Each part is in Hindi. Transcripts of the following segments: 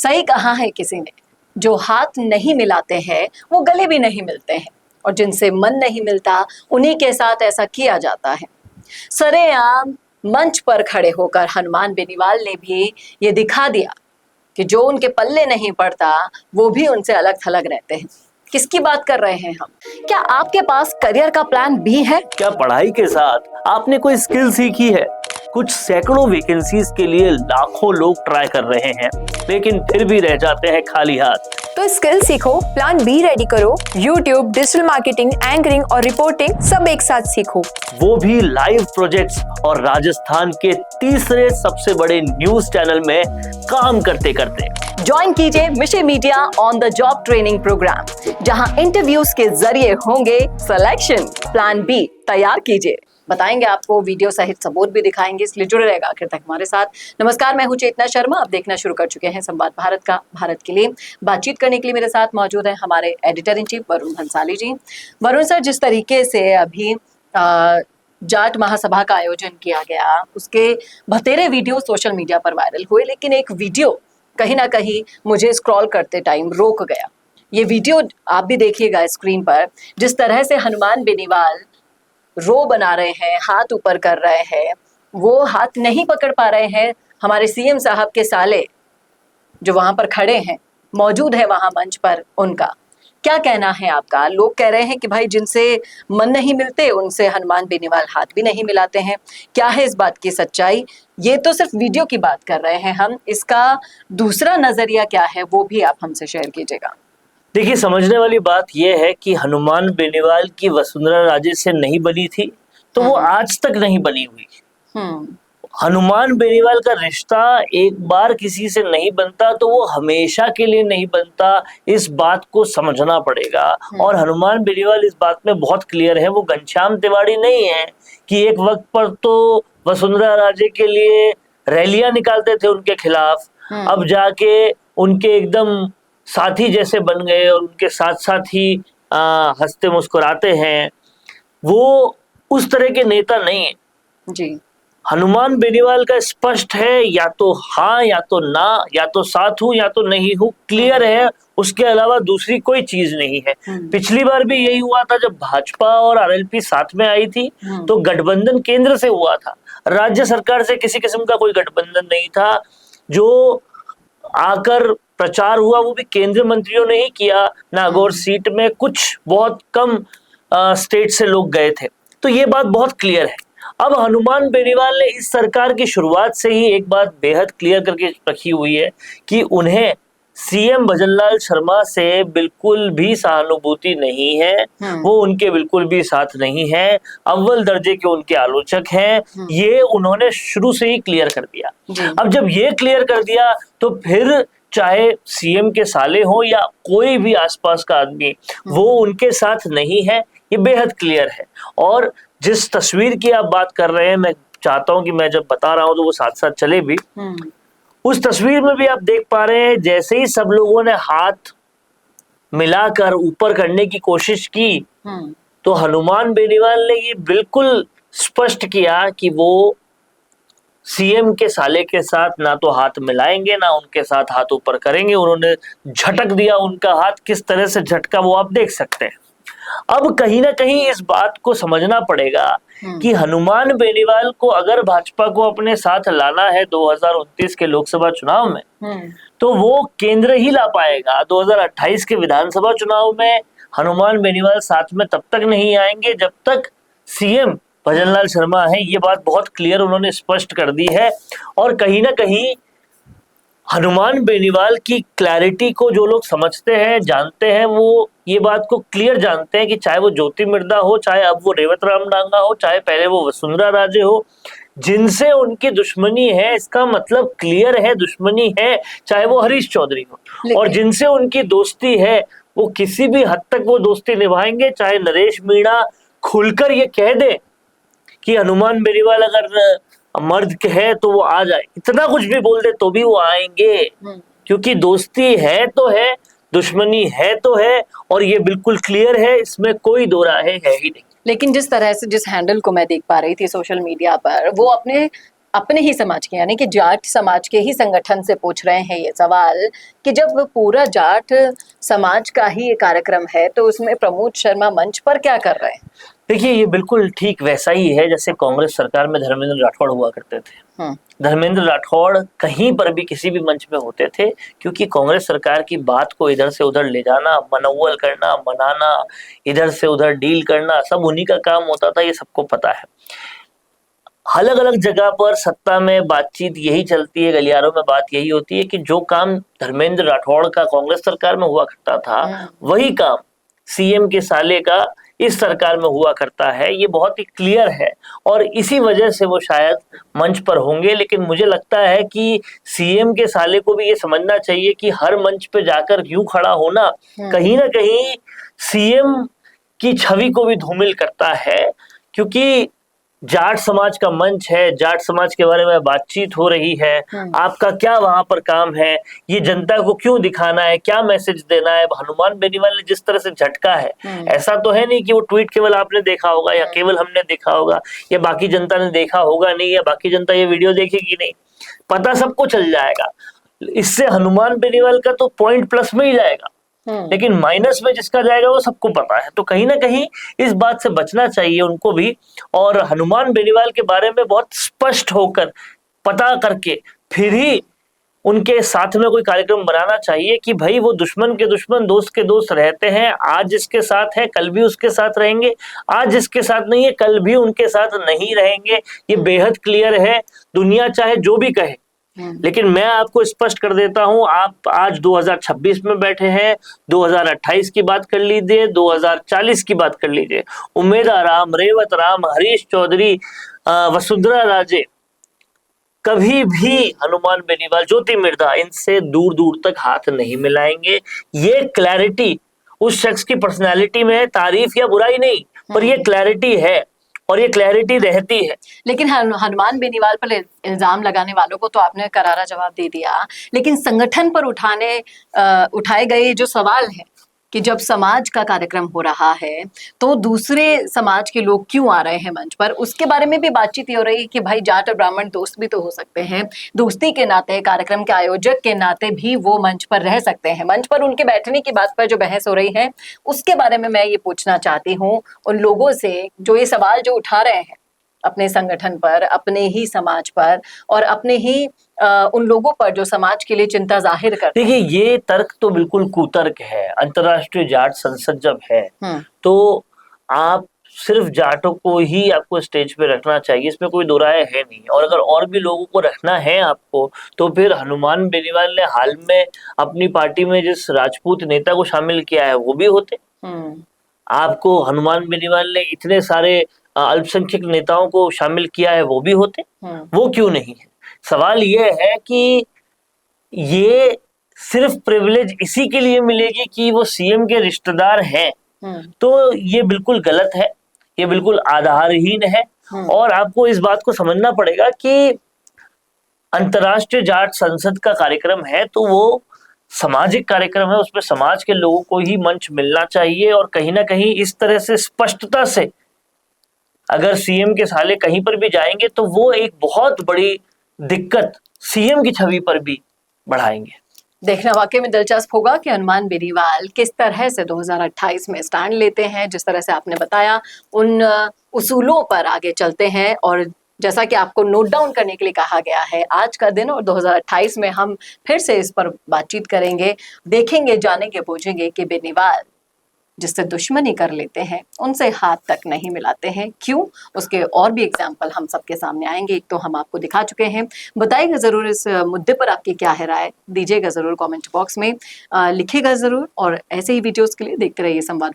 सही कहा है किसी ने, जो हाथ नहीं मिलाते हैं वो गले भी नहीं मिलते हैं, और जिनसे मन नहीं मिलता उन्हीं के साथ ऐसा किया जाता है। सरेआम मंच पर खड़े होकर हनुमान बेनीवाल ने भी ये दिखा दिया कि जो उनके पल्ले नहीं पड़ता वो भी उनसे अलग थलग रहते हैं। किसकी बात कर रहे हैं हम? क्या आपके पास करियर का प्लान भी है? क्या पढ़ाई के साथ आपने कोई स्किल सीखी है? कुछ सैकड़ों वैकेंसीज के लिए लाखों लोग ट्राई कर रहे हैं, लेकिन फिर भी रह जाते हैं खाली हाथ। तो स्किल सीखो, प्लान बी रेडी करो, यूट्यूब, डिजिटल मार्केटिंग, एंकरिंग और रिपोर्टिंग सब एक साथ सीखो, वो भी लाइव प्रोजेक्ट्स और राजस्थान के तीसरे सबसे बड़े न्यूज चैनल में काम करते करते। ज्वाइन कीजिए mission media on the job training programme, जहां इंटरव्यूज के जरिए होंगे सिलेक्शन। प्लान बी तैयार कीजिए, बताएंगे आपको, वीडियो सहित सबूत भी दिखाएंगे, इसलिए जुड़े रहेगा आखिर तक हमारे साथ। नमस्कार, मैं हूं चेतना शर्मा। आप देखना शुरू कर चुके हैं संवाद भारत का। भारत के लिए बातचीत करने के लिए मेरे साथ मौजूद हैं हमारे editor in chief Varun Bhansali ji. Varun sir, जिस तरीके से अभी जाट महासभा का आयोजन किया गया, उसके बतेरे वीडियो सोशल मीडिया पर वायरल हुए, लेकिन एक वीडियो कहीं ना कहीं मुझे स्क्रॉल करते टाइम रोक गया। ये वीडियो आप भी देखिएगा स्क्रीन पर, जिस तरह से हनुमान बेनीवाल रो बना रहे हैं, हाथ ऊपर कर रहे हैं, वो हाथ नहीं पकड़ पा रहे हैं। हमारे सीएम साहब के साले जो वहां पर खड़े हैं, मौजूद है वहां मंच पर, उनका क्या कहना है आपका? लोग कह रहे हैं कि भाई जिनसे मन नहीं मिलते उनसे हनुमान बेनीवाल हाथ भी नहीं मिलाते हैं। क्या है इस बात की सच्चाई? ये तो सिर्फ वीडियो की बात कर रहे हैं हम, इसका दूसरा नजरिया क्या है वो भी आप हमसे शेयर कीजिएगा। देखिए, समझने वाली बात यह है कि हनुमान बेनीवाल की वसुंधरा राजे से नहीं बनी थी तो वो आज तक नहीं बनी हुई। हनुमान बेनीवाल का रिश्ता एक बार किसी से नहीं बनता तो वो हमेशा के लिए नहीं बनता, इस बात को समझना पड़ेगा। और हनुमान बेनीवाल इस बात में बहुत क्लियर है, वो घनश्याम तिवारी नहीं है कि एक वक्त पर तो वसुंधरा राजे के लिए रैलियां निकालते थे उनके खिलाफ, अब जाके उनके एकदम साथी जैसे बन गए और उनके साथ साथ ही हंसते मुस्कुराते हैं। वो उस तरह के नेता नहीं है जी। हनुमान बेनीवाल का स्पष्ट है, या तो हाँ या तो ना, या तो साथ हूं या तो नहीं हूं, क्लियर है। उसके अलावा दूसरी कोई चीज नहीं है। पिछली बार भी यही हुआ था, जब भाजपा और आरएलपी साथ में आई थी तो गठबंधन केंद्र से हुआ था, राज्य सरकार से किसी किस्म का कोई गठबंधन नहीं था। जो आकर प्रचार हुआ वो भी केंद्रीय मंत्रियों ने ही किया। नागौर सीट में कुछ बहुत कम स्टेट से लोग गए थे, तो ये बात बहुत क्लियर है। अब हनुमान बेनीवाल ने इस सरकार की शुरुआत से ही एक बात बेहद क्लियर करके रखी हुई है कि उन्हें सीएम भजनलाल शर्मा से बिल्कुल भी सहानुभूति नहीं है, वो उनके बिल्कुल भी साथ नहीं है, अव्वल दर्जे के उनके आलोचक हैं। ये उन्होंने शुरू से ही क्लियर कर दिया। अब जब ये क्लियर कर दिया तो फिर चाहे सीएम के साले हो या कोई भी आसपास का आदमी, वो उनके साथ नहीं है, ये बेहद क्लियर है। और जिस तस्वीर की आप बात कर रहे हैं, मैं चाहता हूं कि मैं जब बता रहा हूं तो वो साथ साथ चले भी। उस तस्वीर में भी आप देख पा रहे हैं, जैसे ही सब लोगों ने हाथ मिलाकर ऊपर करने की कोशिश की तो हनुमान बेनीवाल ने ये बिल्कुल स्पष्ट किया कि वो सीएम के साले के साथ ना तो हाथ मिलाएंगे ना उनके साथ हाथ ऊपर करेंगे। उन्होंने झटक दिया उनका हाथ, किस तरह से झटका वो आप देख सकते हैं। अब कहीं ना कहीं इस बात को समझना पड़ेगा कि हनुमान बेनीवाल को अगर भाजपा को अपने साथ लाना है 2029 के लोकसभा चुनाव में, तो वो केंद्र ही ला पाएगा। 2028 के विधानसभा चुनाव में हनुमान बेनीवाल साथ में तब तक नहीं आएंगे जब तक सीएम भजनलाल शर्मा है। ये बात बहुत क्लियर उन्होंने स्पष्ट कर दी है। और कहीं ना कहीं हनुमान बेनीवाल की क्लैरिटी को जो लोग समझते हैं, जानते हैं, वो ये बात को क्लियर जानते हैं कि चाहे वो ज्योति मिर्धा हो, चाहे अब वो रेवत राम डांगा हो, चाहे पहले वो वसुंधरा राजे हो, जिनसे उनकी दुश्मनी है, इसका मतलब क्लियर है दुश्मनी है, चाहे वो हरीश चौधरी हो। और जिनसे उनकी दोस्ती है वो किसी भी हद तक वो दोस्ती निभाएंगे, चाहे नरेश मीणा खुलकर ये कह दे कि हनुमान बेनीवाल अगर मर्द के है तो वो आ जाए, इतना कुछ भी बोल दे तो भी वो आएंगे, क्योंकि दोस्ती है तो है, दुश्मनी है तो है, और ये बिल्कुल क्लियर है, इसमें कोई दो राहें है ही नहीं। लेकिन जिस तरह से जिस हैंडल को मैं देख पा रही थी सोशल मीडिया पर, वो अपने अपने ही समाज के यानी कि जाट समाज के ही संगठन से पूछ रहे हैं ये सवाल कि जब पूरा जाट समाज का ही ये कार्यक्रम है तो उसमें प्रमोद शर्मा मंच पर क्या कर रहे हैं? देखिए, ये बिल्कुल ठीक वैसा ही है जैसे कांग्रेस सरकार में धर्मेंद्र राठौड़ हुआ करते थे। धर्मेंद्र राठौड़ कहीं पर भी किसी भी मंच में होते थे, क्योंकि कांग्रेस सरकार की बात को इधर से उधर ले जाना, मनौवल करना, मनाना, इधर से उधर डील करना, सब उन्हीं का काम होता था, ये सबको पता है। अलग अलग जगह पर सत्ता में बातचीत यही चलती है, गलियारों में बात यही होती है कि जो काम धर्मेंद्र राठौड़ का कांग्रेस सरकार में हुआ करता था, वही काम सीएम के साले का इस सरकार में हुआ करता है। ये बहुत ही क्लियर है और इसी वजह से वो शायद मंच पर होंगे। लेकिन मुझे लगता है कि सीएम के साले को भी ये समझना चाहिए कि हर मंच पे जाकर क्यों खड़ा होना कहीं ना कहीं सीएम की छवि को भी धूमिल करता है, क्योंकि जाट समाज का मंच है, जाट समाज के बारे में बातचीत हो रही है। आपका क्या वहां पर काम है, ये जनता को क्यों दिखाना है, क्या मैसेज देना है? हनुमान बेनीवाल ने जिस तरह से झटका है, ऐसा तो है नहीं कि वो ट्वीट केवल आपने देखा होगा या केवल हमने देखा होगा या बाकी जनता ने देखा होगा नहीं या बाकी जनता ये वीडियो देखेगी नहीं, पता सबको चल जाएगा। इससे हनुमान बेनीवाल का तो पॉइंट प्लस में ही जाएगा, लेकिन माइनस में जिसका जाएगा वो सबको पता है। तो कहीं ना कहीं इस बात से बचना चाहिए उनको भी, और हनुमान बेनीवाल के बारे में बहुत स्पष्ट होकर पता करके फिर ही उनके साथ में कोई कार्यक्रम बनाना चाहिए कि भाई वो दुश्मन के दुश्मन दोस्त के दोस्त रहते हैं, आज जिसके साथ है कल भी उसके साथ रहेंगे, आज जिसके साथ नहीं है कल भी उनके साथ नहीं रहेंगे। ये बेहद क्लियर है, दुनिया चाहे जो भी कहे। लेकिन मैं आपको स्पष्ट कर देता हूं, आप आज 2026 में बैठे हैं, 2028 की बात कर लीजिए, 2040 की बात कर लीजिए, उमेदा राम, रेवत राम, हरीश चौधरी, वसुंधरा राजे कभी भी हनुमान बेनीवाल, ज्योति मिर्धा इनसे दूर दूर तक हाथ नहीं मिलाएंगे। ये क्लैरिटी उस शख्स की पर्सनैलिटी में है, तारीफ या बुराई नहीं, पर ये क्लैरिटी है और ये क्लैरिटी रहती है। लेकिन हनुमान बेनीवाल पर इल्जाम लगाने वालों को तो आपने करारा जवाब दे दिया, लेकिन संगठन पर उठाए गए जो सवाल है कि जब समाज का कार्यक्रम हो रहा है तो दूसरे समाज के लोग क्यों आ रहे हैं मंच पर, उसके बारे में भी बातचीत हो रही है कि भाई जाट और ब्राह्मण दोस्त भी तो हो सकते हैं, दोस्ती के नाते, कार्यक्रम के आयोजक के नाते भी वो मंच पर रह सकते हैं। मंच पर उनके बैठने की बात पर जो बहस हो रही है उसके बारे में मैं ये पूछना चाहती हूँ उन लोगों से जो ये सवाल जो उठा रहे हैं अपने संगठन पर, अपने ही समाज पर और अपने ही उन लोगों पर जो समाज के लिए चिंता जाहिर करते हैं। देखिए, ये तर्क तो बिल्कुल कुतर्क है। अंतर्राष्ट्रीय जाट संसद जब है तो आप सिर्फ जाटों को ही आपको स्टेज पे रखना चाहिए, इसमें कोई दो राय है नहीं। और अगर और भी लोगों को रखना है आपको तो फिर हनुमान बेनीवाल ने हाल में अपनी पार्टी में जिस राजपूत नेता को शामिल किया है वो भी होते। आपको हनुमान बेनीवाल ने इतने सारे अल्पसंख्यक नेताओं को शामिल किया है वो भी होते, वो क्यों नहीं है? सवाल ये है कि ये सिर्फ प्रिविलेज इसी के लिए मिलेगी कि वो सीएम के रिश्तेदार हैं, तो ये बिल्कुल गलत है, ये बिल्कुल आधारहीन है। और आपको इस बात को समझना पड़ेगा कि अंतर्राष्ट्रीय जाट संसद का कार्यक्रम है तो वो सामाजिक कार्यक्रम है, उसमें समाज के लोगों को ही मंच मिलना चाहिए। और कहीं ना कहीं इस तरह से स्पष्टता से अगर सीएम के साले कहीं पर भी जाएंगे तो वो एक बहुत बड़ी दिक्कत सीएम की छवि पर भी बढ़ाएंगे। देखना वाकई में दिलचस्प होगा कि हनुमान बेनीवाल किस तरह से 2028 में स्टैंड लेते हैं। जिस तरह से आपने बताया उन उसूलों पर आगे चलते हैं और जैसा कि आपको नोट डाउन करने के लिए कहा गया है आज का दिन, और 2028 में हम फिर से इस पर बातचीत करेंगे, देखेंगे, जानेंगे, पूछेंगे कि बेनीवाल जिससे दुश्मनी कर लेते हैं उनसे हाथ तक नहीं मिलाते हैं, क्यों? उसके और भी एग्जाम्पल हम सबके सामने आएंगे। एक तो हम आपको दिखा चुके हैं। बताइएगा जरूर इस मुद्दे पर आपकी क्या है राय, दीजिएगा जरूर कमेंट बॉक्स में, लिखिएगा जरूर। और ऐसे ही वीडियोस के लिए देखते रहिए संवाद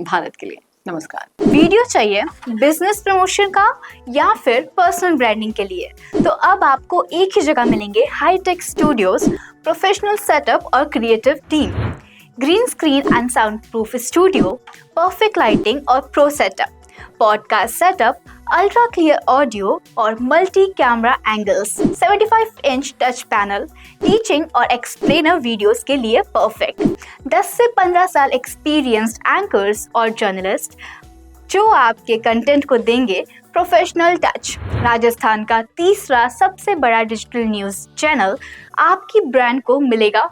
भारत के लिए। नमस्कार। वीडियो चाहिए बिजनेस प्रमोशन का या फिर पर्सनल ब्रांडिंग के लिए, तो अब आपको एक ही जगह मिलेंगे हाईटेक स्टूडियोज, प्रोफेशनल सेटअप और creative team, green screen and soundproof studio, perfect lighting और pro setup, podcast setup, ultra clear audio और multi camera angles, 75 inch touch panel, teaching और एक्सप्लेनर वीडियोस के लिए परफेक्ट, 10 से 15 साल एक्सपीरियंस्ड एंकर्स और जर्नलिस्ट जो आपके कंटेंट को देंगे प्रोफेशनल टच, राजस्थान का तीसरा सबसे बड़ा डिजिटल न्यूज चैनल आपकी ब्रांड को मिलेगा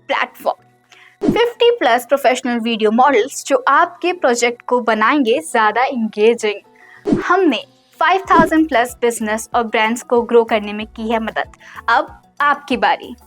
प्लेटफॉर्म। 50+ प्रोफेशनल वीडियो मॉडल्स जो आपके प्रोजेक्ट को बनाएंगे ज़्यादा इंगेजिंग। हमने 5000+ बिजनेस और ब्रांड्स को ग्रो करने में की है मदद। अब आपकी बारी।